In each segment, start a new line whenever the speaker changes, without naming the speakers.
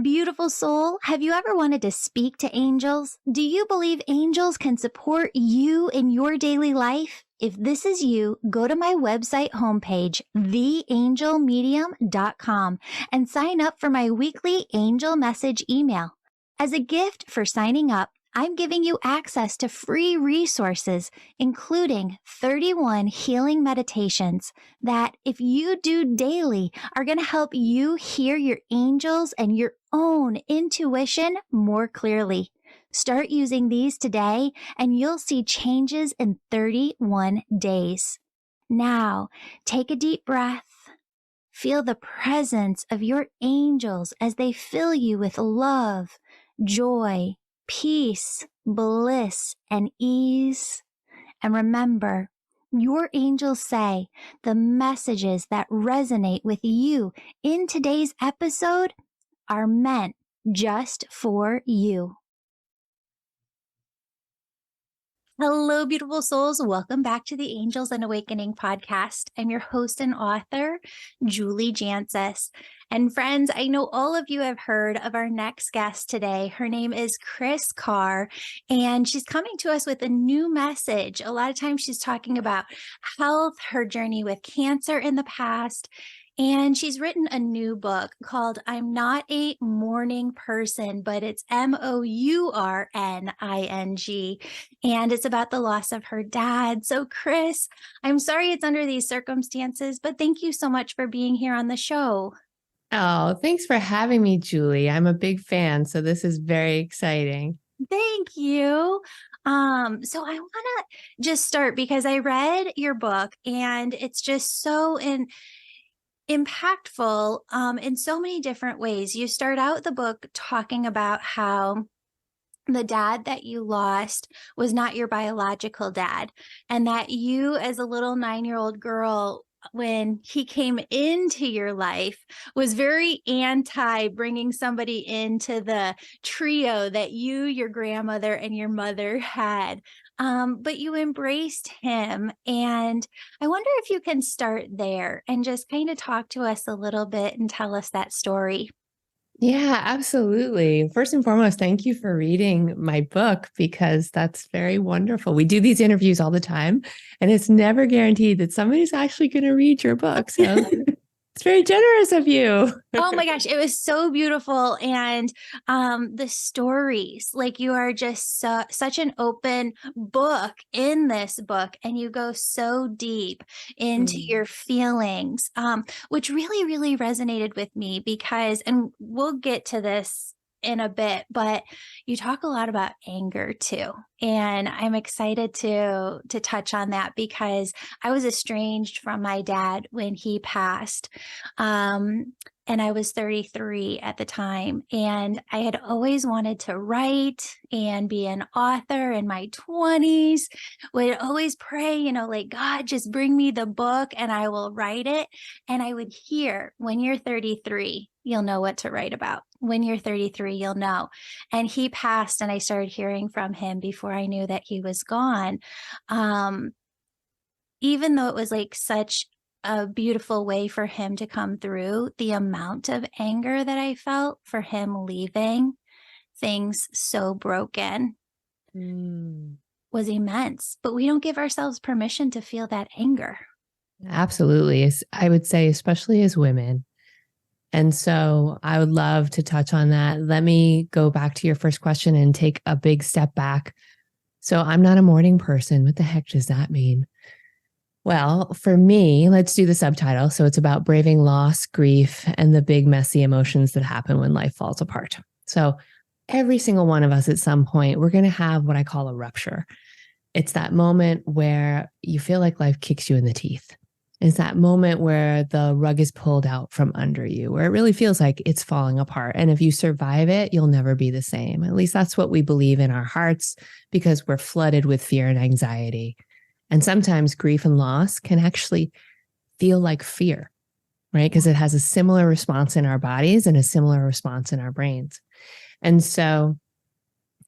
Beautiful soul, have you ever wanted to speak to angels? Do you believe angels can support you in your daily life? If this is you, go to my website homepage, theangelmedium.com, and sign up for my weekly angel message email. As a gift for signing up, I'm giving you access to free resources, including 31 healing meditations that, if you do daily, are going to help you hear your angels and your own intuition more clearly. Start using these today, and you'll see changes in 31 days. Now, take a deep breath. Feel the presence of your angels as they fill you with love, joy, peace, bliss, and ease. And remember, your angels say the messages that resonate with you in today's episode are meant just for you. Hello, beautiful souls. Welcome back to the Angels and Awakening podcast. I'm your host and author, Julie Jancius. And friends, I know all of you have heard of our next guest today. Her name is Kris Carr, and she's coming to us with a new message. A lot of times she's talking about health, her journey with cancer in the past. And she's written a new book called I'm Not a Mourning Person, but it's Mourning. And it's about the loss of her dad. So Kris, I'm sorry it's under these circumstances, but thank you so much for being here on the show.
Oh, thanks for having me, Julie. I'm a big fan, so this is very exciting.
Thank you. So I want to just start because I read your book and it's just so impactful in so many different ways. You start out the book talking about how the dad that you lost was not your biological dad, and that you, as a little 9-year-old girl, when he came into your life, was very anti bringing somebody into the trio that you, your grandmother, and your mother had. But you embraced him. And I wonder if you can start there and just kind of talk to us a little bit and tell us that story.
Yeah, absolutely. First and foremost, thank you for reading my book because that's very wonderful. We do these interviews all the time, and it's never guaranteed that somebody's actually going to read your book. So it's very generous of you.
Oh my gosh, it was so beautiful. And the stories, like you are just such an open book in this book, and you go so deep into your feelings, which really, really resonated with me because, and we'll get to this in a bit, but you talk a lot about anger too. And I'm excited to touch on that because I was estranged from my dad when he passed. And I was 33 at the time. And I had always wanted to write and be an author in my 20s. Would always pray, like, God, just bring me the book and I will write it. And I would hear, when you're 33, you'll know what to write about. When you're 33, you'll know. And he passed, and I started hearing from him before I knew that he was gone. Even though it was like such a beautiful way for him to come through, the amount of anger that I felt for him leaving things so broken was immense. But we don't give ourselves permission to feel that anger.
Absolutely. I would say, especially as women. And so I would love to touch on that. Let me go back to your first question and take a big step back. So I'm not a mourning person. What the heck does that mean? Well, for me, let's do the subtitle. So it's about braving loss, grief, and the big messy emotions that happen when life falls apart. So every single one of us at some point, we're going to have what I call a rupture. It's that moment where you feel like life kicks you in the teeth. It's that moment where the rug is pulled out from under you, where it really feels like it's falling apart. And if you survive it, you'll never be the same. At least that's what we believe in our hearts because we're flooded with fear and anxiety. And sometimes grief and loss can actually feel like fear, right? Because it has a similar response in our bodies and a similar response in our brains. And so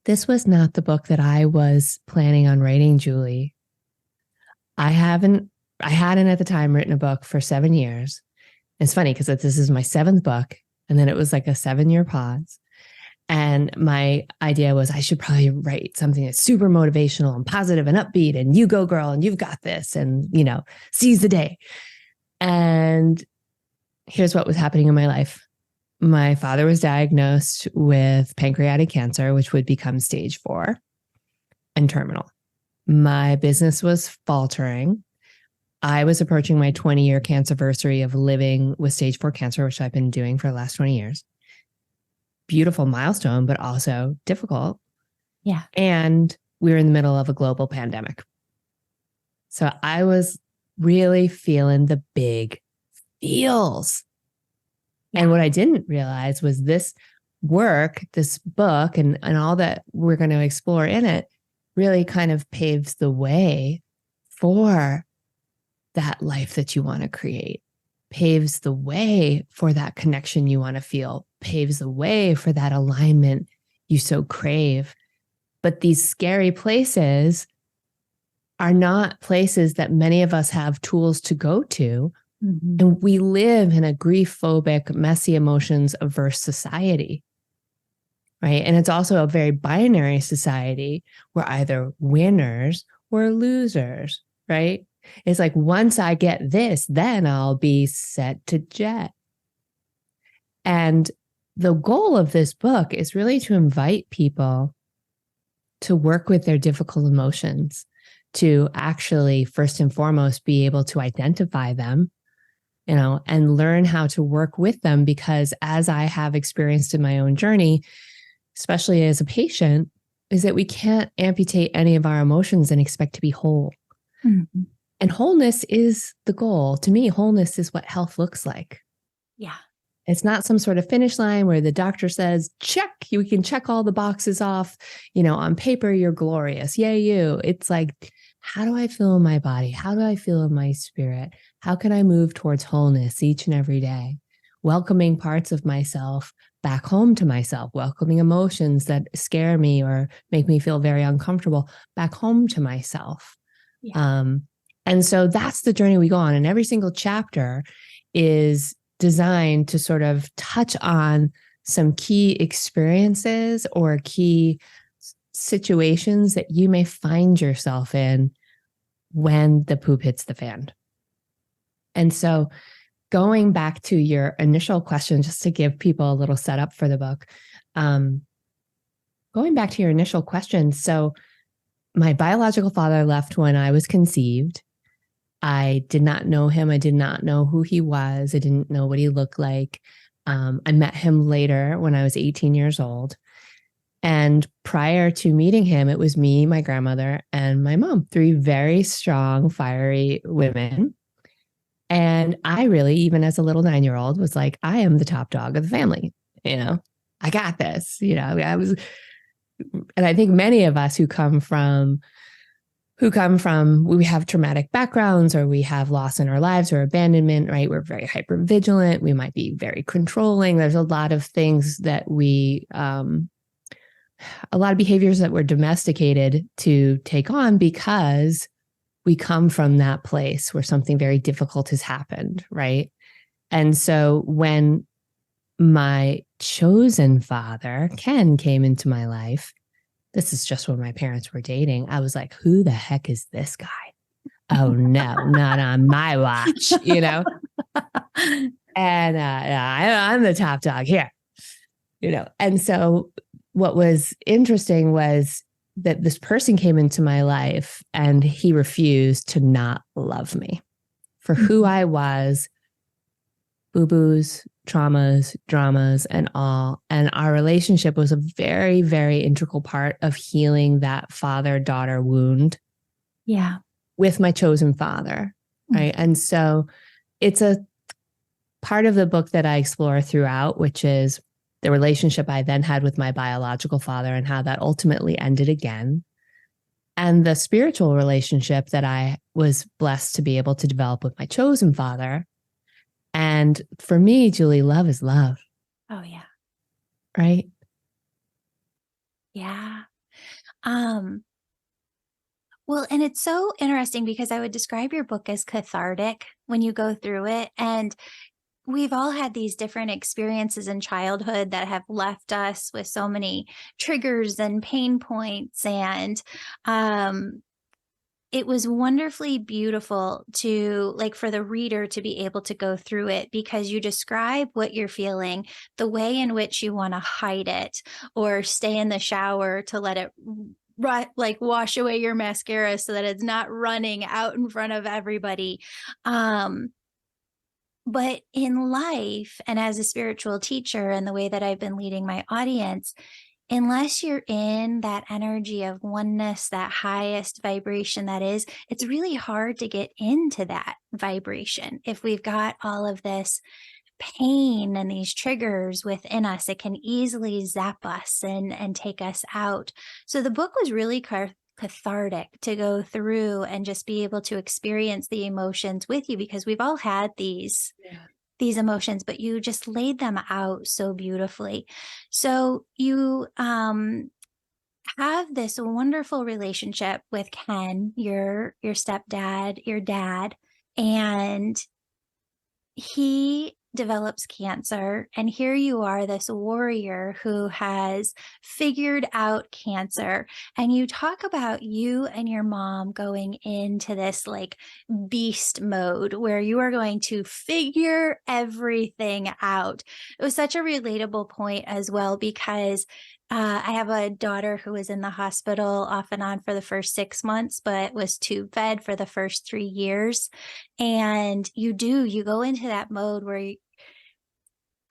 this was not the book that I was planning on writing, Julie. I hadn't at the time written a book for 7 years. It's funny because this is my 7th book. And then it was like a 7-year pause. And my idea was I should probably write something that's super motivational and positive and upbeat and you go girl and you've got this and, seize the day. And here's what was happening in my life. My father was diagnosed with pancreatic cancer, which would become stage 4 and terminal. My business was faltering. I was approaching my 20-year cancerversary of living with stage 4 cancer, which I've been doing for the last 20 years. Beautiful milestone, but also difficult.
Yeah.
And we were in the middle of a global pandemic. So I was really feeling the big feels. Yeah. And what I didn't realize was this work, this book, and all that we're going to explore in it really kind of paves the way for that life that you want to create, paves the way for that connection you want to feel, paves the way for that alignment you so crave. But these scary places are not places that many of us have tools to go to. Mm-hmm. And we live in a grief-phobic, messy emotions averse society, right? And it's also a very binary society. We're either winners or losers, right? It's like, once I get this, then I'll be set to jet. And the goal of this book is really to invite people to work with their difficult emotions, to actually, first and foremost, be able to identify them, and learn how to work with them. Because as I have experienced in my own journey, especially as a patient, is that we can't amputate any of our emotions and expect to be whole. Mm-hmm. And wholeness is the goal. To me, wholeness is what health looks like.
Yeah.
It's not some sort of finish line where the doctor says, check, you can check all the boxes off, on paper, you're glorious. Yay, you. It's like, how do I feel in my body? How do I feel in my spirit? How can I move towards wholeness each and every day? Welcoming parts of myself back home to myself, welcoming emotions that scare me or make me feel very uncomfortable back home to myself. Yeah. And so that's the journey we go on. And every single chapter is designed to sort of touch on some key experiences or key situations that you may find yourself in when the poop hits the fan. And so going back to your initial question, just to give people a little setup for the book, going back to your initial question. So my biological father left when I was conceived. I did not know him. I did not know who he was. I didn't know what he looked like. I met him later when I was 18 years old. And prior to meeting him, it was me, my grandmother, and my mom, 3 very strong, fiery women. And I really, even as a little 9-year-old, was like, I am the top dog of the family. I got this. I was, and I think many of us who come from, we have traumatic backgrounds or we have loss in our lives or abandonment, right? We're very hyper vigilant. We might be very controlling. There's a lot of things that a lot of behaviors that we're domesticated to take on because we come from that place where something very difficult has happened, right? And so when my chosen father, Ken, came into my life, this is just when my parents were dating, I was like, who the heck is this guy? Oh, no, not on my watch, And I'm the top dog here, And so what was interesting was that this person came into my life and he refused to not love me for who I was, boo-boos, traumas, dramas, and all. And our relationship was a very, very integral part of healing that father-daughter wound.
Yeah.
With my chosen father, right? Mm-hmm. And so it's a part of the book that I explore throughout, which is the relationship I then had with my biological father and how that ultimately ended again. And the spiritual relationship that I was blessed to be able to develop with my chosen father. And for me, Julie, love is love.
Oh, yeah.
Right?
Yeah. Well, and it's so interesting because I would describe your book as cathartic when you go through it. And we've all had these different experiences in childhood that have left us with so many triggers and pain points. And it was wonderfully beautiful to, like, for the reader to be able to go through it, because you describe what you're feeling, the way in which you want to hide it or stay in the shower to let it like wash away your mascara so that it's not running out in front of everybody. Um, but in life, and as a spiritual teacher, and the way that I've been leading my audience, unless you're in that energy of oneness, that highest vibration that is, it's really hard to get into that vibration. If we've got all of this pain and these triggers within us, it can easily zap us and take us out. So the book was really cathartic to go through and just be able to experience the emotions with you, because we've all had these emotions, but you just laid them out so beautifully. So you have this wonderful relationship with Ken, your stepdad, your dad, and he develops cancer. And here you are, this warrior who has figured out cancer. And you talk about you and your mom going into this like beast mode where you are going to figure everything out. It was such a relatable point as well, because I have a daughter who was in the hospital off and on for the first 6 months, but was tube fed for the first 3 years. And you go into that mode where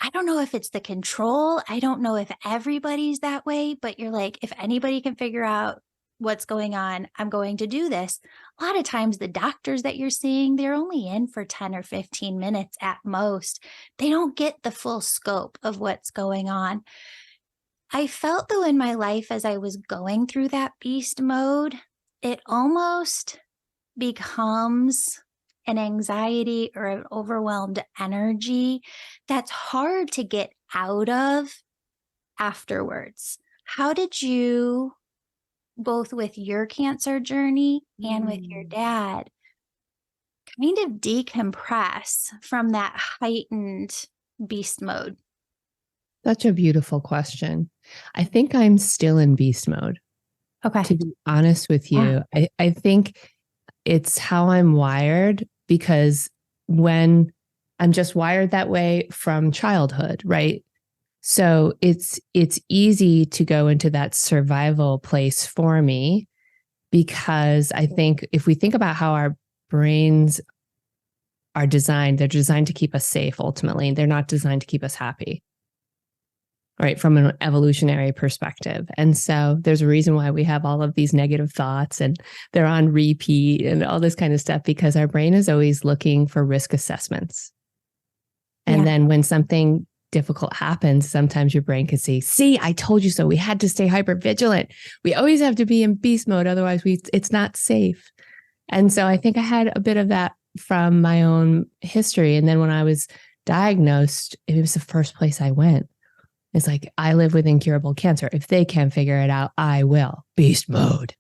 I don't know if it's the control. I don't know if everybody's that way, but you're like, if anybody can figure out what's going on, I'm going to do this. A lot of times, the doctors that you're seeing, they're only in for 10 or 15 minutes at most. They don't get the full scope of what's going on. I felt, though, in my life as I was going through that beast mode, it almost becomes an anxiety or an overwhelmed energy that's hard to get out of afterwards. How did you, both with your cancer journey and with your
Mm.
dad, kind of decompress from that heightened beast mode?
Such a beautiful question. I think I'm still in beast mode,
Okay.
to be honest with
Yeah.
you. I think it's how I'm wired, because when I'm just wired that way from childhood, right? So it's easy to go into that survival place for me, because I think if we think about how our brains are designed, they're designed to keep us safe ultimately. They're not designed to keep us happy, right? From an evolutionary perspective. And so there's a reason why we have all of these negative thoughts and they're on repeat and all this kind of stuff, because our brain is always looking for risk assessments. And
Yeah.
then when something difficult happens, sometimes your brain could say, see, I told you so. We had to stay hyper vigilant. We always have to be in beast mode. Otherwise it's not safe. And so I think I had a bit of that from my own history. And then when I was diagnosed, it was the first place I went. It's like, I live with incurable cancer. If they can't figure it out, I will. Beast mode.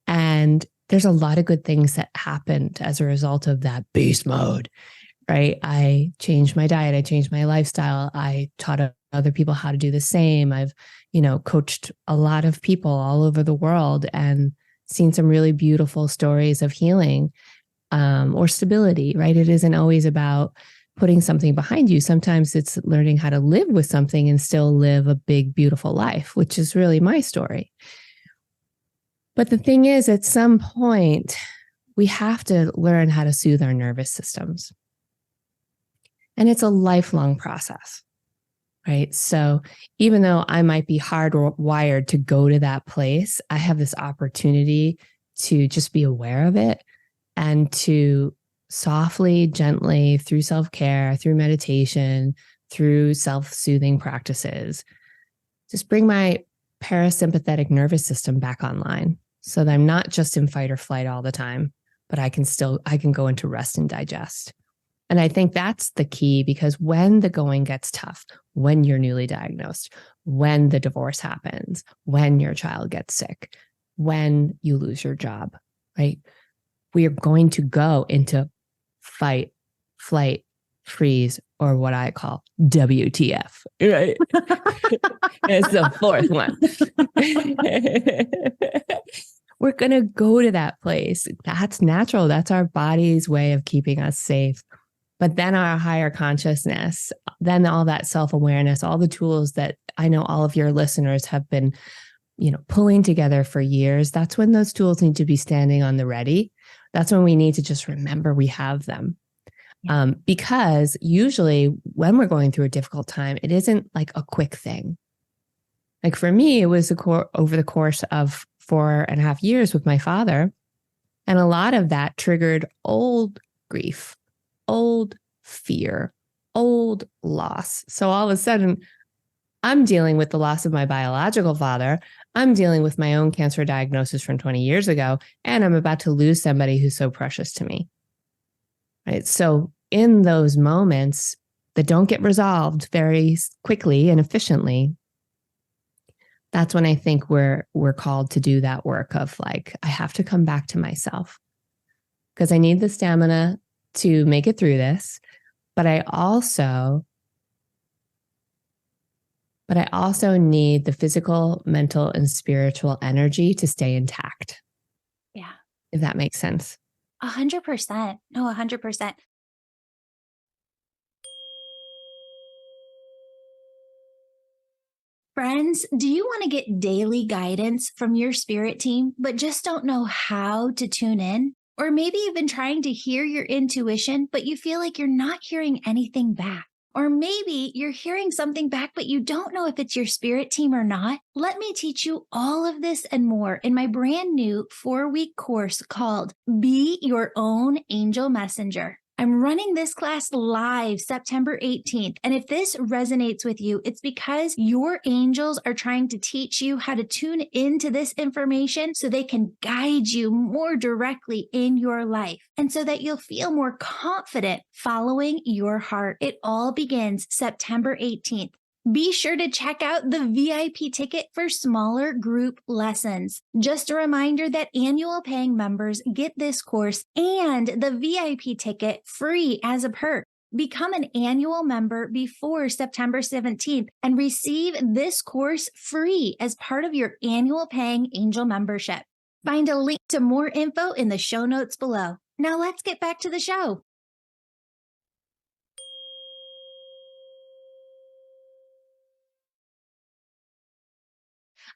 And there's a lot of good things that happened as a result of that beast mode, right? I changed my diet. I changed my lifestyle. I taught other people how to do the same. I've, coached a lot of people all over the world and seen some really beautiful stories of healing, or stability, right? It isn't always about putting something behind you. Sometimes it's learning how to live with something and still live a big, beautiful life, which is really my story. But the thing is, at some point, we have to learn how to soothe our nervous systems. And it's a lifelong process, right? So even though I might be hardwired to go to that place, I have this opportunity to just be aware of it and to softly, gently, through self-care, through meditation, through self-soothing practices, just bring my parasympathetic nervous system back online so that I'm not just in fight or flight all the time, but I can go into rest and digest. And I think that's the key, because when the going gets tough, when you're newly diagnosed, when the divorce happens, when your child gets sick, when you lose your job, right? We are going to go into fight, flight, freeze, or what I call WTF, right? It's the fourth one. We're going to go to that place. That's natural. That's our body's way of keeping us safe. But then our higher consciousness, then all that self-awareness, all the tools that I know all of your listeners have been, pulling together for years. That's when those tools need to be standing on the ready. That's when we need to just remember we have them. Because usually when we're going through a difficult time, it isn't like a quick thing. Like for me, it was over the course of 4.5 years with my father. And a lot of that triggered old grief, old fear, old loss. So all of a sudden, I'm dealing with the loss of my biological father. I'm dealing with my own cancer diagnosis from 20 years ago, and I'm about to lose somebody who's so precious to me. Right? So in those moments that don't get resolved very quickly and efficiently, that's when I think we're called to do that work of like, I have to come back to myself because I need the stamina to make it through this. But I also need the physical, mental, and spiritual energy to stay intact.
Yeah.
If that makes sense.
100%. No, 100%. Friends, do you want to get daily guidance from your spirit team, but just don't know how to tune in? Or maybe you've been trying to hear your intuition, but you feel like you're not hearing anything back. Or maybe you're hearing something back, but you don't know if it's your spirit team or not. Let me teach you all of this and more in my brand new 4-week course called Be Your Own Angel Messenger. I'm running this class live September 18th. And if this resonates with you, it's because your angels are trying to teach you how to tune into this information so they can guide you more directly in your life and so that you'll feel more confident following your heart. It all begins September 18th. Be sure to check out the VIP ticket for smaller group lessons. Just a reminder that annual paying members get this course and the VIP ticket free as a perk. Become an annual member before September 17th and receive this course free as part of your annual paying angel membership. Find a link to more info in the show notes below. Now let's get back to the show.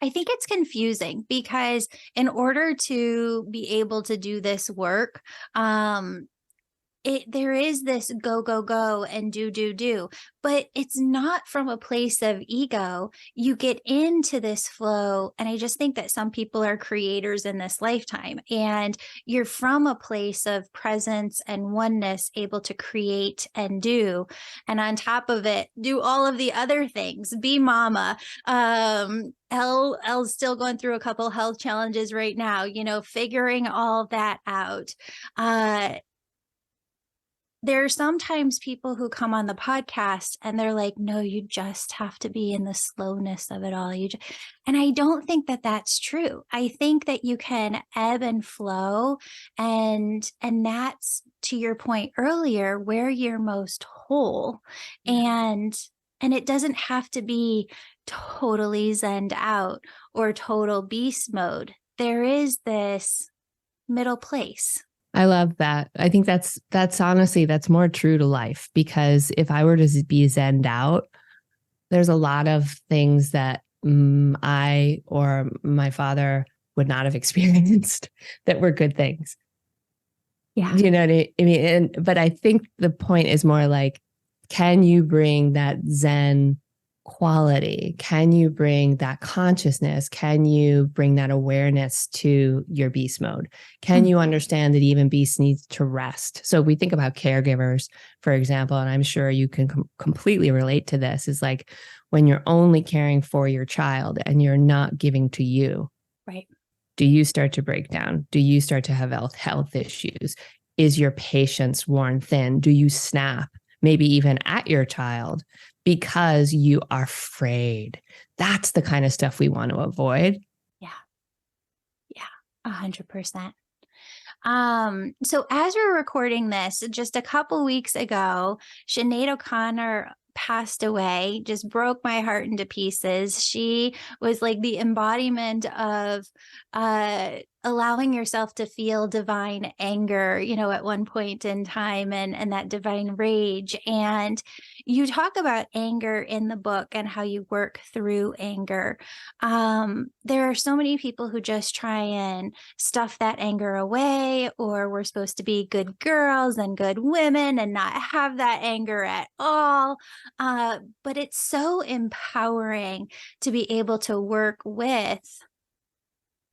I think it's confusing because in order to be able to do this work, there is this go, go, go and do, but it's not from a place of ego. You get into this flow. And I just think that some people are creators in this lifetime and you're from a place of presence and oneness, able to create and do. And on top of it, do all of the other things, be mama. Elle's still going through a couple health challenges right now, figuring all that out. There are sometimes people who come on the podcast and they're like, no, you just have to be in the slowness of it all. And I don't think that that's true. I think that you can ebb and flow. And that's, to your point earlier, where you're most whole. And it doesn't have to be totally zenned out or total beast mode. There is this middle place.
I love that. I think that's honestly, that's more true to life, because if I were to be zenned out, there's a lot of things that I or my father would not have experienced that were good things.
Yeah.
You know what I mean? But I think the point is more like, can you bring that Zen quality? Can you bring that consciousness? Can you bring that awareness to your beast mode? Can you understand that even beasts need to rest? So we think about caregivers, for example, and I'm sure you can completely relate to this, is like when you're only caring for your child and you're not giving to you.
Right.
Do you start to break down? Do you start to have health issues? Is your patience worn thin? Do you snap, maybe even at your child, because you are afraid? That's the kind of stuff we want to avoid.
Yeah. 100%. So as we're recording this, just a couple weeks ago, Sinead O'Connor passed away, just broke my heart into pieces. She was like the embodiment of allowing yourself to feel divine anger, at one point in time, and that divine rage. And you talk about anger in the book and how you work through anger. There are so many people who just try and stuff that anger away, or we're supposed to be good girls and good women and not have that anger at all. But it's so empowering to be able to work with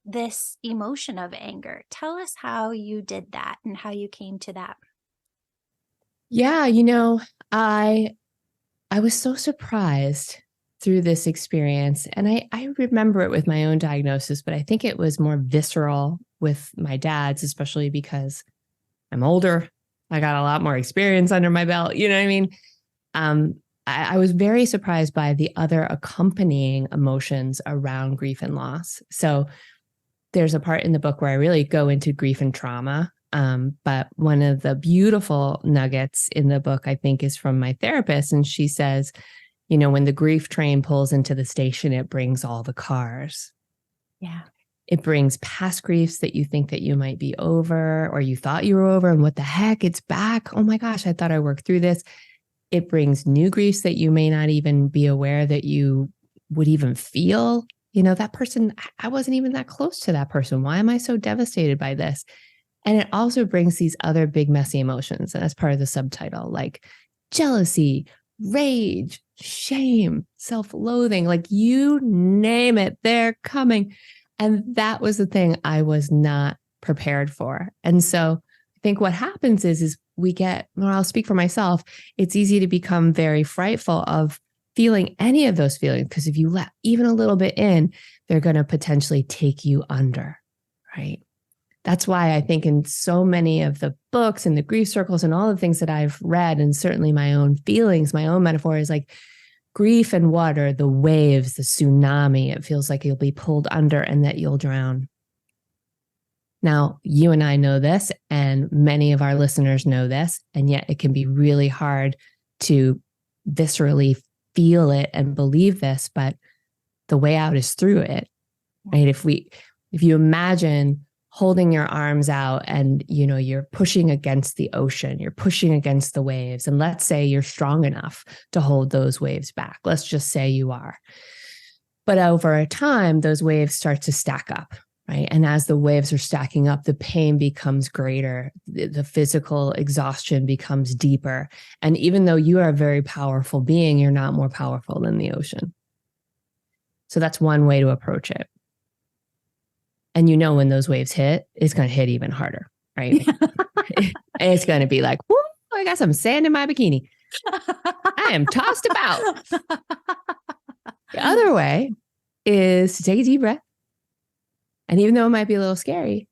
this emotion of anger. Tell us how you did that and how you came to that.
Yeah, I was so surprised through this experience. And I remember it with my own diagnosis, but I think it was more visceral with my dad's, especially because I'm older. I got a lot more experience under my belt. You know what I mean? I was very surprised by the other accompanying emotions around grief and loss. So there's a part in the book where I really go into grief and trauma. But one of the beautiful nuggets in the book, I think, is from my therapist. And she says, when the grief train pulls into the station, it brings all the cars.
Yeah.
It brings past griefs that you think that you might be over, or you thought you were over, and what the heck, it's back. Oh my gosh, I thought I worked through this. It brings new griefs that you may not even be aware that you would even feel. That person, I wasn't even that close to that person. Why am I so devastated by this? And it also brings these other big, messy emotions. And that's part of the subtitle, like jealousy, rage, shame, self-loathing, like you name it, they're coming. And that was the thing I was not prepared for. And so I think what happens is I'll speak for myself, it's easy to become very frightful of feeling any of those feelings, because if you let even a little bit in, they're going to potentially take you under, right? That's why I think in so many of the books and the grief circles and all the things that I've read, and certainly my own feelings, my own metaphor is like grief and water, the waves, the tsunami. It feels like you'll be pulled under and that you'll drown. Now, you and I know this, and many of our listeners know this, and yet it can be really hard to viscerally feel it and believe this, but the way out is through it, right? If you imagine holding your arms out and, you're pushing against the ocean, you're pushing against the waves. And let's say you're strong enough to hold those waves back. Let's just say you are. But over time, those waves start to stack up, right? And as the waves are stacking up, the pain becomes greater. The physical exhaustion becomes deeper. And even though you are a very powerful being, you're not more powerful than the ocean. So that's one way to approach it. And when those waves hit, it's going to hit even harder, right? It's going to be like, whoo, I got some sand in my bikini. I am tossed about. The other way is to take a deep breath. And even though it might be a little scary,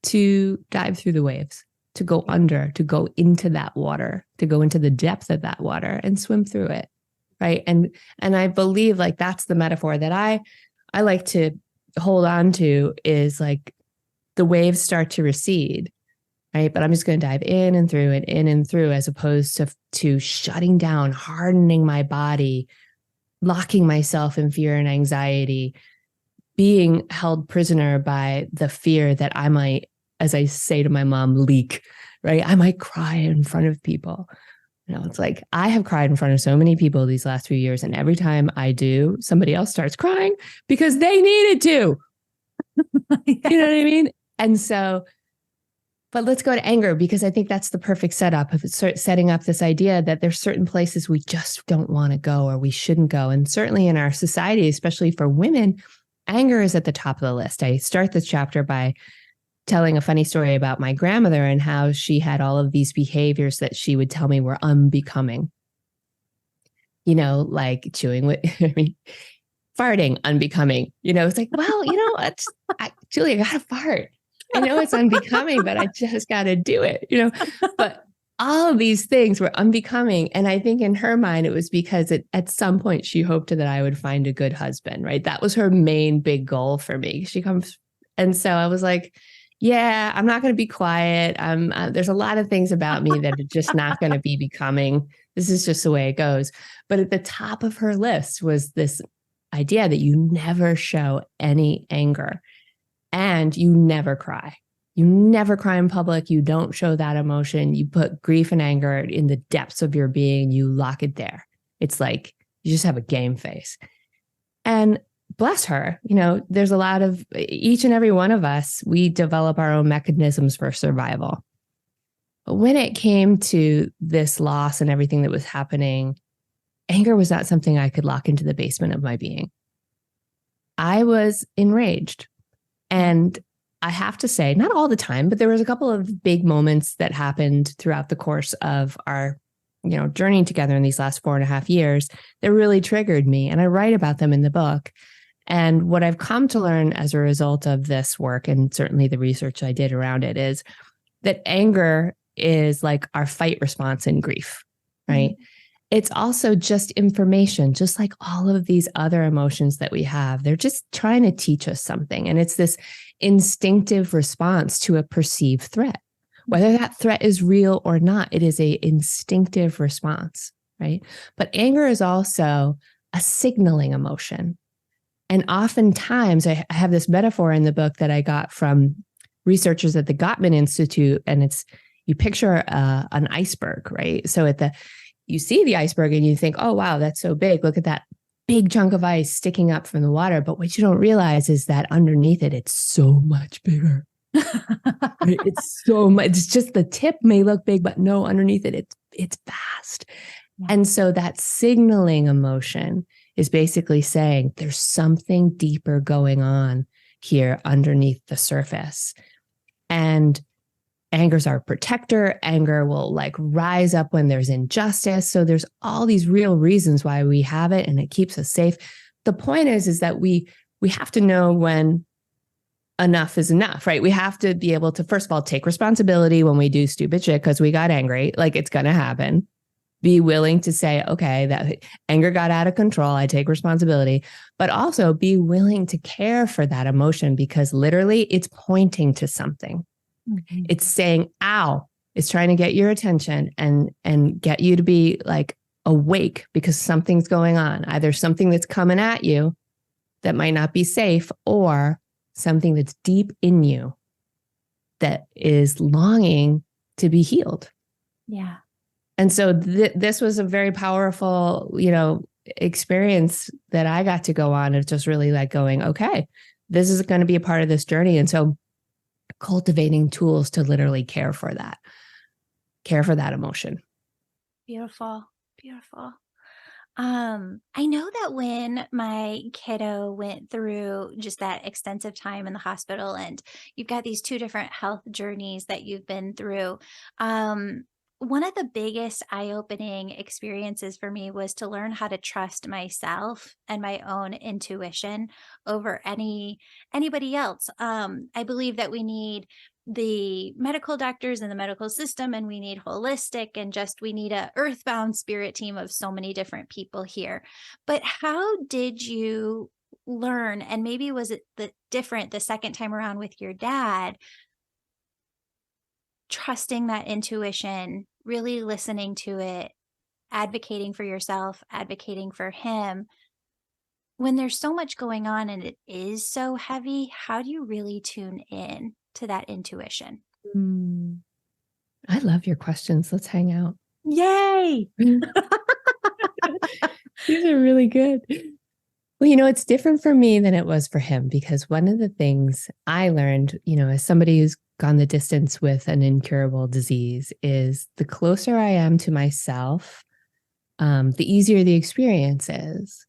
to dive through the waves, to go under, to go into that water, to go into the depth of that water and swim through it, right? And I believe like that's the metaphor that I like to hold on to, is like the waves start to recede, right? But I'm just going to dive in and through and in and through, as opposed to shutting down, hardening my body, locking myself in fear and anxiety, being held prisoner by the fear that I might, as I say to my mom, leak, right? I might cry in front of people. It's like I have cried in front of so many people these last few years. And every time I do, somebody else starts crying because they needed to.
Yeah.
You know what I mean? And so, but let's go to anger, because I think that's the perfect setup of setting up this idea that there's certain places we just don't want to go, or we shouldn't go. And certainly in our society, especially for women, anger is at the top of the list. I start this chapter by telling a funny story about my grandmother and how she had all of these behaviors that she would tell me were unbecoming. Like chewing with, farting, unbecoming. It's like, well, Julie, I got to fart. I know it's unbecoming, but I just got to do it, but all of these things were unbecoming. And I think in her mind, it was because at some point she hoped that I would find a good husband, right? That was her main big goal for me. And so I was like, yeah, I'm not going to be quiet. There's a lot of things about me that are just not going to be becoming. This is just the way it goes. But at the top of her list was this idea that you never show any anger and you never cry. You never cry in public. You don't show that emotion. You put grief and anger in the depths of your being. You lock it there. It's like you just have a game face. And bless her, there's a lot of each and every one of us, we develop our own mechanisms for survival. But when it came to this loss and everything that was happening, anger was not something I could lock into the basement of my being. I was enraged. And I have to say, not all the time, but there was a couple of big moments that happened throughout the course of our journey together in these last 4.5 years that really triggered me. And I write about them in the book. And what I've come to learn as a result of this work, and certainly the research I did around it, is that anger is like our fight response in grief, right? Mm-hmm. It's also just information, just like all of these other emotions that we have. They're just trying to teach us something. And it's this instinctive response to a perceived threat. Whether that threat is real or not, it is an instinctive response, right? But anger is also a signaling emotion. And oftentimes, I have this metaphor in the book that I got from researchers at the Gottman Institute, and it's you picture an iceberg, right? So you see the iceberg and you think, oh, wow, that's so big. Look at that big chunk of ice sticking up from the water. But what you don't realize is that underneath it, it's so much bigger. Right? It's so much. It's just the tip may look big, but no, underneath it, it's vast. Yeah. And so that signaling emotion is basically saying there's something deeper going on here underneath the surface. And anger's our protector. Anger will rise up when there's injustice. So there's all these real reasons why we have it, and it keeps us safe. The point is that we have to know when enough is enough, right? We have to be able to, first of all, take responsibility when we do stupid shit because we got angry. It's going to happen. Be willing to say, okay, that anger got out of control. I take responsibility, but also be willing to care for that emotion because literally it's pointing to something. Mm-hmm. It's saying, ow, it's trying to get your attention and get you to be awake because something's going on. Either something that's coming at you that might not be safe or something that's deep in you that is longing to be healed.
Yeah.
And so this was a very powerful, experience that I got to go on of just really going, okay, this is going to be a part of this journey. And so cultivating tools to literally care for that emotion.
Beautiful. Beautiful. I know that when my kiddo went through just that extensive time in the hospital, and you've got these two different health journeys that you've been through, one of the biggest eye-opening experiences for me was to learn how to trust myself and my own intuition over anybody else. I believe that we need the medical doctors and the medical system, and we need holistic, and just we need a earthbound spirit team of so many different people here. But how did you learn, and maybe was it different the second time around with your dad, trusting that intuition, really listening to it, advocating for yourself, advocating for him? When there's so much going on and it is so heavy, how do you really tune in to that intuition?
I love your questions. Let's hang out.
Yay!
These are really good. Well, it's different for me than it was for him, because one of the things I learned, as somebody who's gone the distance with an incurable disease, is the closer I am to myself, the easier the experience is,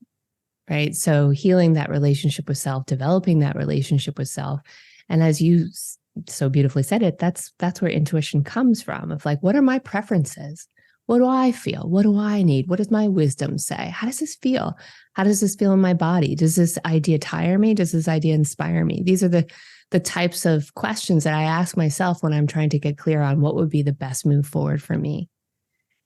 right? So healing that relationship with self, developing that relationship with self. And as you so beautifully said it, that's where intuition comes from, of what are my preferences? What do I feel? What do I need? What does my wisdom say? How does this feel? How does this feel in my body? Does this idea tire me? Does this idea inspire me? These are the types of questions that I ask myself when I'm trying to get clear on what would be the best move forward for me.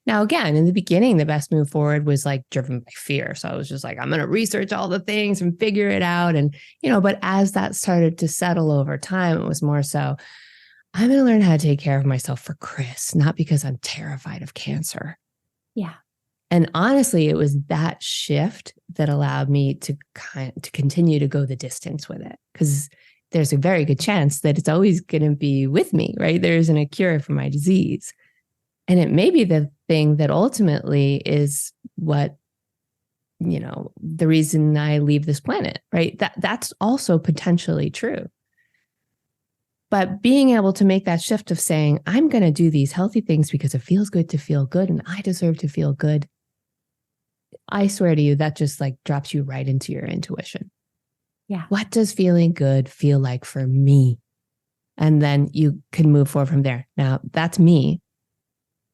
Now, again, in the beginning, the best move forward was like driven by fear. So I was just like, I'm going to research all the things and figure it out. And, but as that started to settle over time, it was more so, I'm going to learn how to take care of myself for Kris, not because I'm terrified of cancer.
Yeah.
And honestly, it was that shift that allowed me to continue to go the distance with it, because there's a very good chance that it's always going to be with me, right? There isn't a cure for my disease. And it may be the thing that ultimately is what, the reason I leave this planet, right? That's also potentially true. But being able to make that shift of saying, I'm going to do these healthy things because it feels good to feel good and I deserve to feel good. I swear to you, that just like drops you right into your intuition.
Yeah.
What does feeling good feel like for me? And then you can move forward from there. Now, that's me.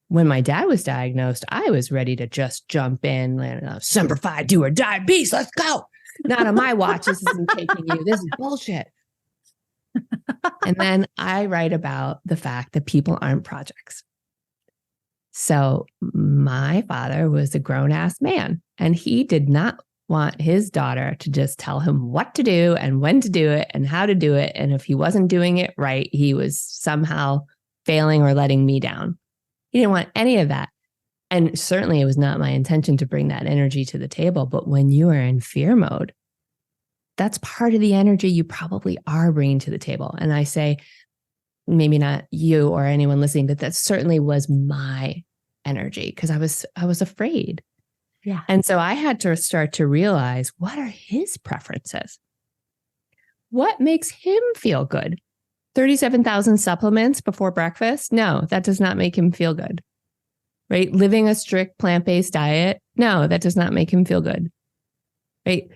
When my dad was diagnosed, I was ready to just jump in. Semper Fi, do or die, beast, let's go. Not on my watch. This isn't taking you. This is bullshit. And then I write about the fact that people aren't projects. So my father was a grown-ass man, and he did not want his daughter to just tell him what to do and when to do it and how to do it. And if he wasn't doing it right, he was somehow failing or letting me down. He didn't want any of that. And certainly it was not my intention to bring that energy to the table. But when you are in fear mode, that's part of the energy you probably are bringing to the table. And I say, maybe not you or anyone listening, but that certainly was my energy, because I was afraid.
Yeah.
And so I had to start to realize, what are his preferences? What makes him feel good? 37,000 supplements before breakfast? No, that does not make him feel good. Right? Living a strict plant-based diet? No, that does not make him feel good. Right?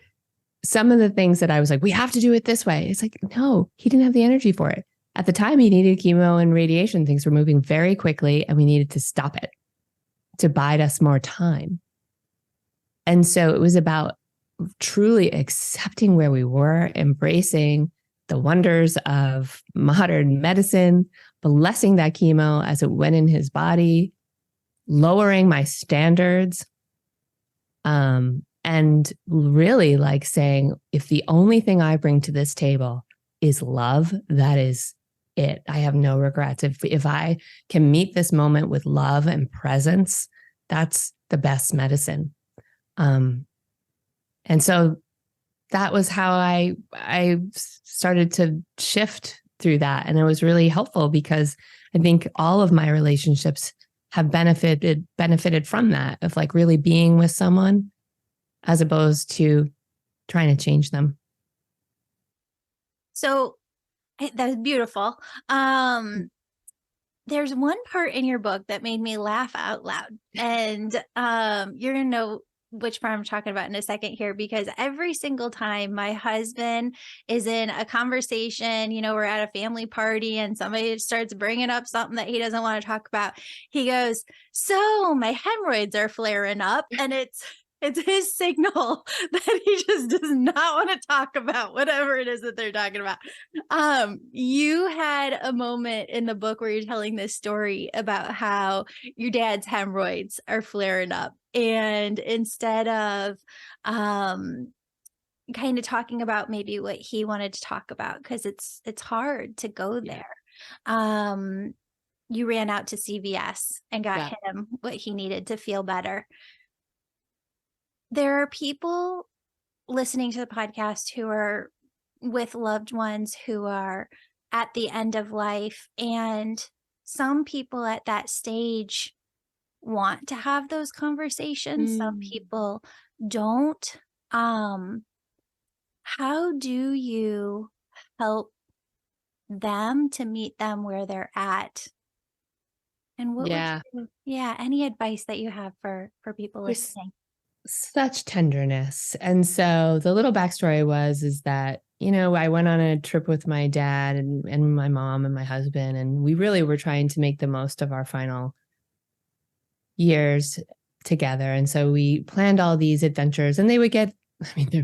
Some of the things that I was like, we have to do it this way. It's like, no, he didn't have the energy for it. At the time, he needed chemo and radiation. Things were moving very quickly, and we needed to stop it to bide us more time. And so it was about truly accepting where we were, embracing the wonders of modern medicine, blessing that chemo as it went in his body, lowering my standards, and really like saying, if the only thing I bring to this table is love, that is it. I have no regrets. If I can meet this moment with love and presence, that's the best medicine. And so that was how I started to shift through that. And it was really helpful, because I think all of my relationships have benefited from that, of like really being with someone as opposed to trying to change them.
So that was beautiful. There's one part in your book that made me laugh out loud, and you're gonna know which part I'm talking about in a second here, because every single time my husband is in a conversation, we're at a family party and somebody starts bringing up something that he doesn't want to talk about, he goes, so my hemorrhoids are flaring up, and it's his signal that he just does not want to talk about whatever it is that they're talking about. You had a moment in the book where you're telling this story about how your dad's hemorrhoids are flaring up, and instead of kind of talking about maybe what he wanted to talk about, because it's hard to go there, you ran out to CVS and got him what he needed to feel better. There are people listening to the podcast who are with loved ones who are at the end of life, and some people at that stage want to have those conversations. Some people don't. How do you help them to meet them where they're at? And what would any advice that you have for people listening?
Such tenderness. And so the little backstory is that, I went on a trip with my dad and my mom and my husband, and we really were trying to make the most of our final years together. And so we planned all these adventures, and they were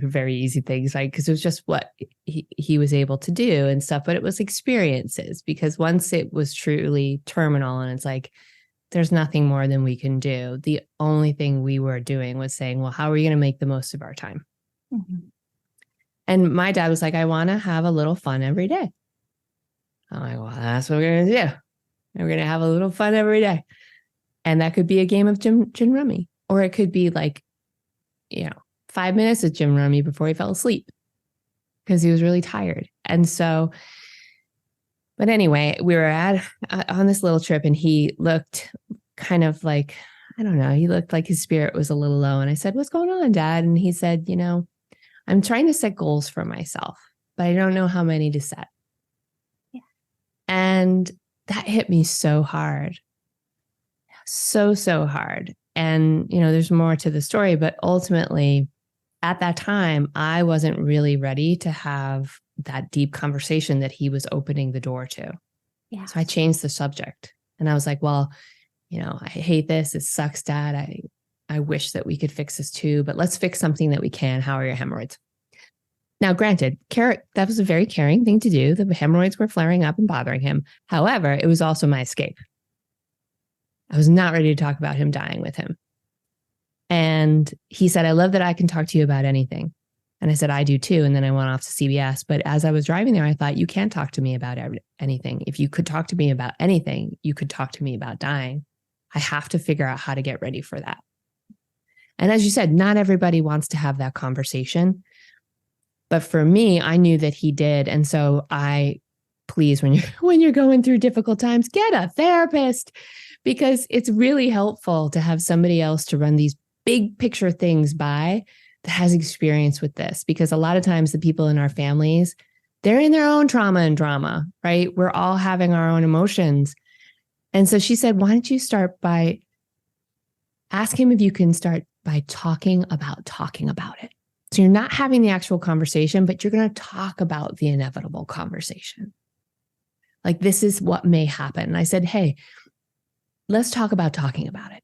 very easy things, like, because it was just what he was able to do and stuff, but it was experiences, because once it was truly terminal and it's like, there's nothing more than we can do. The only thing we were doing was saying, well, how are we going to make the most of our time? Mm-hmm. And my dad was like, I want to have a little fun every day. I'm like, well, that's what we're going to do. We're going to have a little fun every day. And that could be a game of gin rummy, or it could be like, 5 minutes of gin rummy before he fell asleep because he was really tired. And so, but anyway, we were on this little trip, and he looked kind of like, I don't know, he looked like his spirit was a little low. And I said, what's going on, Dad? And he said, I'm trying to set goals for myself, but I don't know how many to set. Yeah. And that hit me so hard. So hard. And, there's more to the story, but ultimately at that time, I wasn't really ready to have that deep conversation that he was opening the door to. Yeah. So I changed the subject, and I was like, well, I hate this. It sucks, Dad. I wish that we could fix this too, but let's fix something that we can. How are your hemorrhoids? Now, granted, that was a very caring thing to do. The hemorrhoids were flaring up and bothering him. However, it was also my escape. I was not ready to talk about him dying with him. And he said, I love that I can talk to you about anything. And I said, I do too. And then I went off to CBS. But as I was driving there, I thought, you can't talk to me about anything. If you could talk to me about anything, you could talk to me about dying. I have to figure out how to get ready for that. And as you said, not everybody wants to have that conversation. But for me, I knew that he did. And so please, when you're going through difficult times, get a therapist, because it's really helpful to have somebody else to run these big picture things by that has experience with this. Because a lot of times the people in our families, they're in their own trauma and drama, right? We're all having our own emotions. And so she said, why don't you start by ask him if you can start by talking about it. So you're not having the actual conversation, but you're going to talk about the inevitable conversation. Like, this is what may happen. And I said, hey, let's talk about talking about it.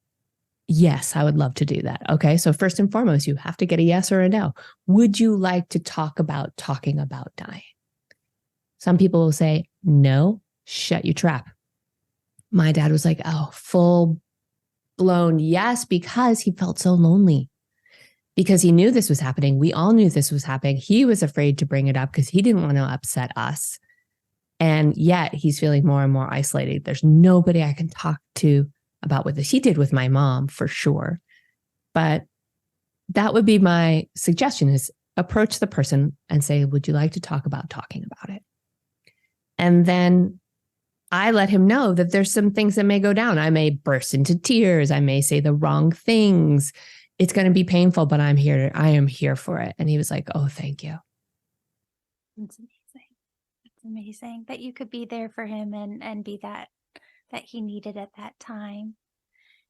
Yes, I would love to do that. Okay. So first and foremost, you have to get a yes or a no. Would you like to talk about talking about dying? Some people will say, no, shut your trap. My dad was like, oh, full blown yes, because he felt so lonely. Because he knew this was happening. We all knew this was happening. He was afraid to bring it up because he didn't want to upset us. And yet he's feeling more and more isolated. There's nobody I can talk to about what this. He did with my mom for sure. But that would be my suggestion, is approach the person and say, would you like to talk about talking about it? And then I let him know that there's some things that may go down. I may burst into tears. I may say the wrong things. It's going to be painful, but I am here for it. And he was like, oh, thank you.
That's amazing. That's amazing that you could be there for him and be that he needed at that time.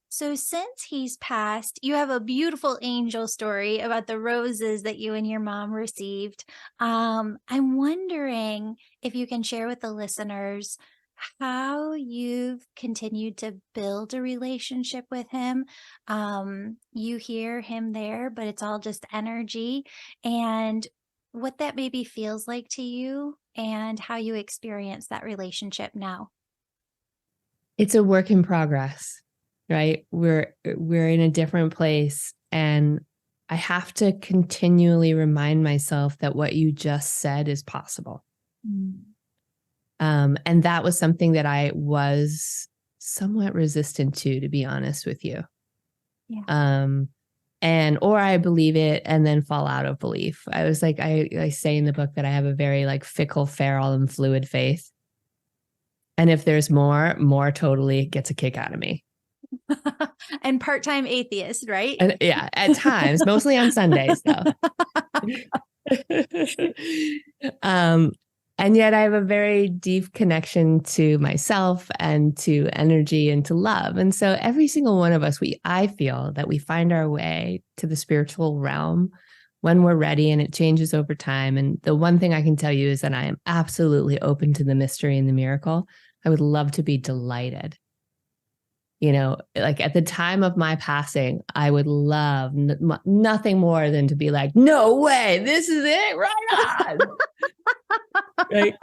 So since he's passed, you have a beautiful angel story about the roses that you and your mom received. I'm wondering if you can share with the listeners how you've continued to build a relationship with him. You hear him there, but it's all just energy, and what that maybe feels like to you and how you experience that relationship now.
It's a work in progress, right? We're in a different place, and I have to continually remind myself that what you just said is possible. Mm. And that was something that I was somewhat resistant to be honest with you. Yeah. Or I believe it and then fall out of belief. I was like, I say in the book that I have a very fickle, feral, and fluid faith. And if there's more totally gets a kick out of me.
And part-time atheist, right?
And, yeah, at times, mostly on Sundays though. And yet I have a very deep connection to myself and to energy and to love. And so every single one of us, I feel that we find our way to the spiritual realm when we're ready, and it changes over time. And the one thing I can tell you is that I am absolutely open to the mystery and the miracle. I would love to be delighted. At the time of my passing, I would love nothing more than to be like, no way, this is it, right on. Right.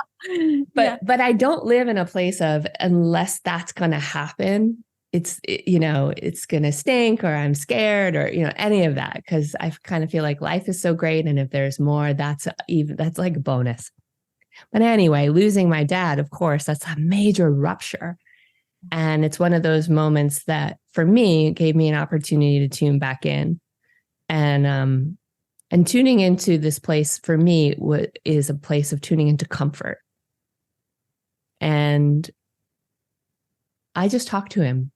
But I don't live in a place of, unless that's going to happen, it's going to stink or I'm scared or, any of that. Cause I kind of feel like life is so great. And if there's more, that's like a bonus. But anyway, losing my dad, of course, that's a major rupture. And it's one of those moments that for me gave me an opportunity to tune back in. And tuning into this place for me is a place of tuning into comfort. And I just talked to him.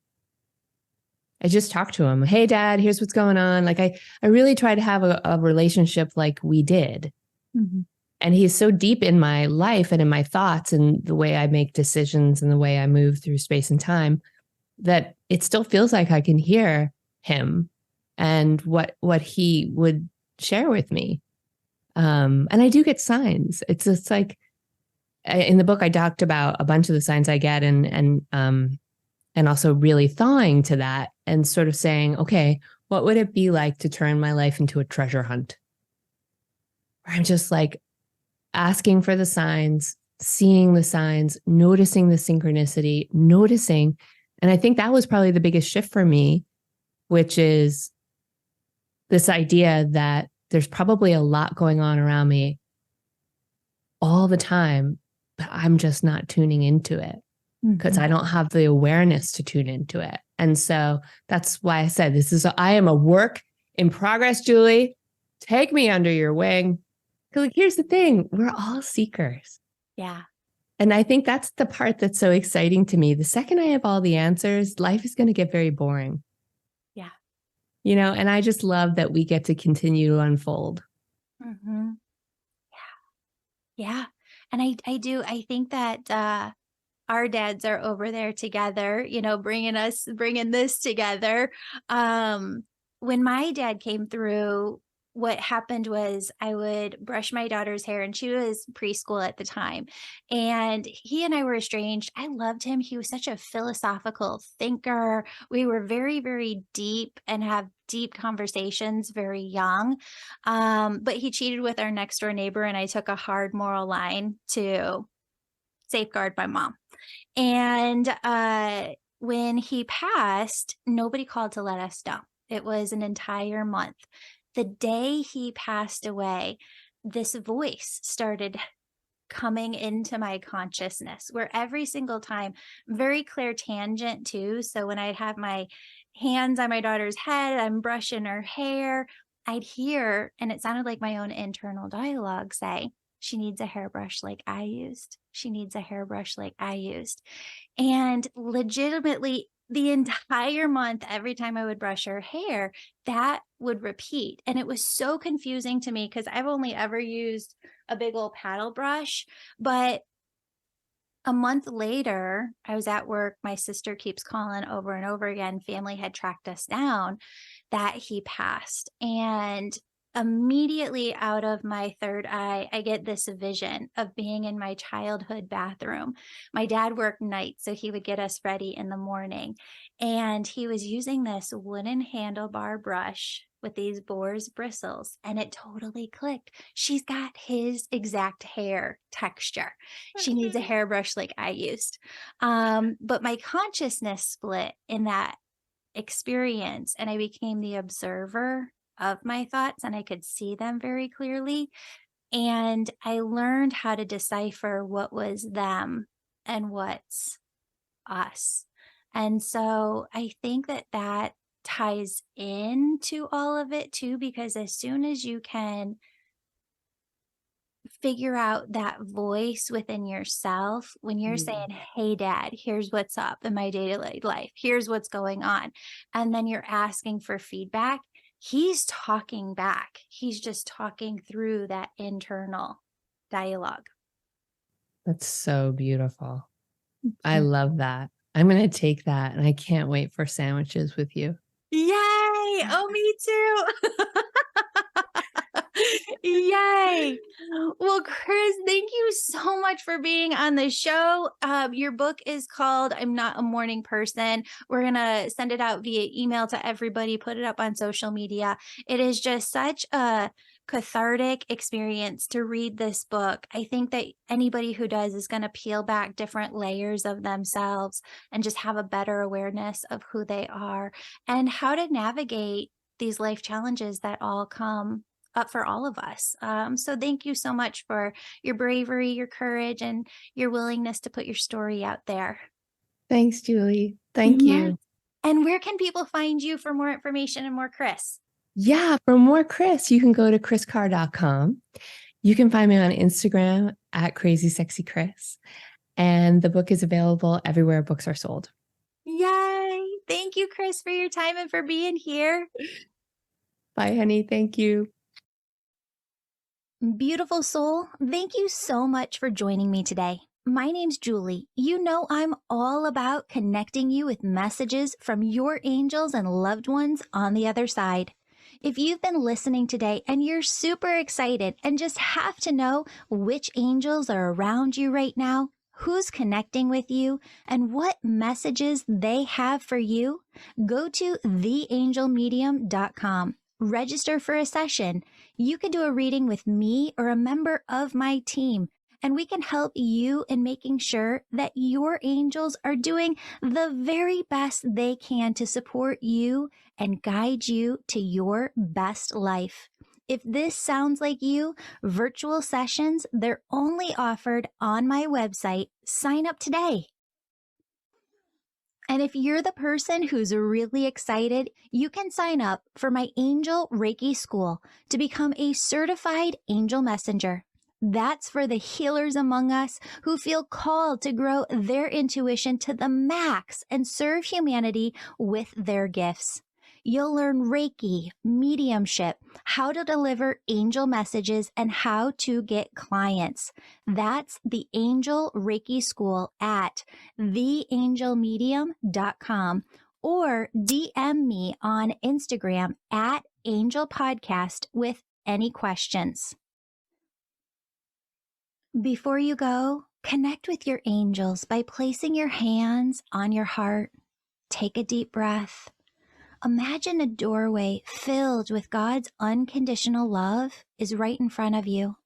Hey, Dad, here's what's going on. Like I really try to have a relationship like we did.
Mm-hmm.
And he's so deep in my life and in my thoughts and the way I make decisions and the way I move through space and time that it still feels like I can hear him and what he would share with me. And I do get signs. It's just like in the book, I talked about a bunch of the signs I get and also really thawing to that and sort of saying, okay, what would it be like to turn my life into a treasure hunt? Where I'm just like asking for the signs, seeing the signs, noticing the synchronicity, noticing. And I think that was probably the biggest shift for me, which is this idea that there's probably a lot going on around me all the time, but I'm just not tuning into it because I don't have the awareness to tune into it. And so that's why I said I am a work in progress, Julie. Take me under your wing. Like, here's the thing. We're all seekers.
Yeah.
And I think that's the part that's so exciting to me. The second I have all the answers, life is going to get very boring.
Yeah.
And I just love that we get to continue to unfold.
Mm-hmm. Yeah. Yeah. And I do. I think that our dads are over there together, bringing this together. When my dad came through, what happened was I would brush my daughter's hair and she was preschool at the time. And he and I were estranged. I loved him. He was such a philosophical thinker. We were very, very deep and have deep conversations very young. But he cheated with our next door neighbor and I took a hard moral line to safeguard my mom. And when he passed, nobody called to let us know. It was an entire month. The day he passed away, this voice started coming into my consciousness where every single time, very clear tangent too. So when I'd have my hands on my daughter's head, I'm brushing her hair, I'd hear, and it sounded like my own internal dialogue say, she needs a hairbrush like I used. She needs a hairbrush like I used. And legitimately, the entire month, every time I would brush her hair, that would repeat. And it was so confusing to me because I've only ever used a big old paddle brush. But a month later, I was at work. My sister keeps calling over and over again. Family had tracked us down that he passed. And immediately out of my third eye, I get this vision of being in my childhood bathroom. My dad worked nights, so he would get us ready in the morning. And he was using this wooden handlebar brush with these boar's bristles, and it totally clicked. She's got his exact hair texture. She needs a hairbrush like I used. But my consciousness split in that experience, and I became the observer of my thoughts and I could see them very clearly. And I learned how to decipher what was them and what's us. And so I think that ties into all of it too, because as soon as you can figure out that voice within yourself, when you're saying, hey, Dad, here's what's up in my daily life, here's what's going on, and then you're asking for feedback, he's talking back. He's just talking through that internal dialogue.
That's so beautiful. I love that. I'm going to take that and I can't wait for sandwiches with you.
Yay! Oh, me too. Yay. Well, Kris, thank you so much for being on the show. Your book is called I'm Not a Mourning Person. We're going to send it out via email to everybody, put it up on social media. It is just such a cathartic experience to read this book. I think that anybody who does is going to peel back different layers of themselves and just have a better awareness of who they are and how to navigate these life challenges that all come up for all of us. So, thank you so much for your bravery, your courage, and your willingness to put your story out there.
Thanks, Julie. Thank
Yes.
you.
And where can people find you for more information and more Kris?
Yeah, for more Kris, you can go to kriscarr.com. You can find me on Instagram at Crazy Sexy Kris. And the book is available everywhere books are sold.
Yay! Thank you, Kris, for your time and for being here.
Bye, honey. Thank you.
Beautiful soul, thank you so much for joining me today. My name's Julie. You know I'm all about connecting you with messages from your angels and loved ones on the other side. If you've been listening today and you're super excited and just have to know which angels are around you right now, who's connecting with you, and what messages they have for you, go to theangelmedium.com. Register for a session. You can do a reading with me or a member of my team, and we can help you in making sure that your angels are doing the very best they can to support you and guide you to your best life. If this sounds like you, virtual sessions, they're only offered on my website. Sign up today. And if you're the person who's really excited, you can sign up for my Angel Reiki School to become a certified angel messenger. That's for the healers among us who feel called to grow their intuition to the max and serve humanity with their gifts. You'll learn Reiki, mediumship, how to deliver angel messages, and how to get clients. That's the Angel Reiki School at theangelmedium.com or DM me on Instagram at Angel Podcast with any questions. Before you go, connect with your angels by placing your hands on your heart. Take a deep breath. Imagine a doorway filled with God's unconditional love is right in front of you.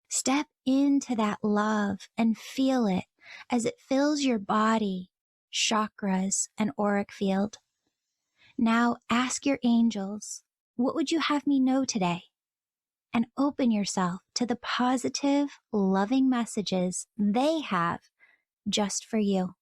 Step into that love and feel it as it fills your body, chakras, and auric field. Now ask your angels, what would you have me know today? And open yourself to the positive, loving messages they have just for you.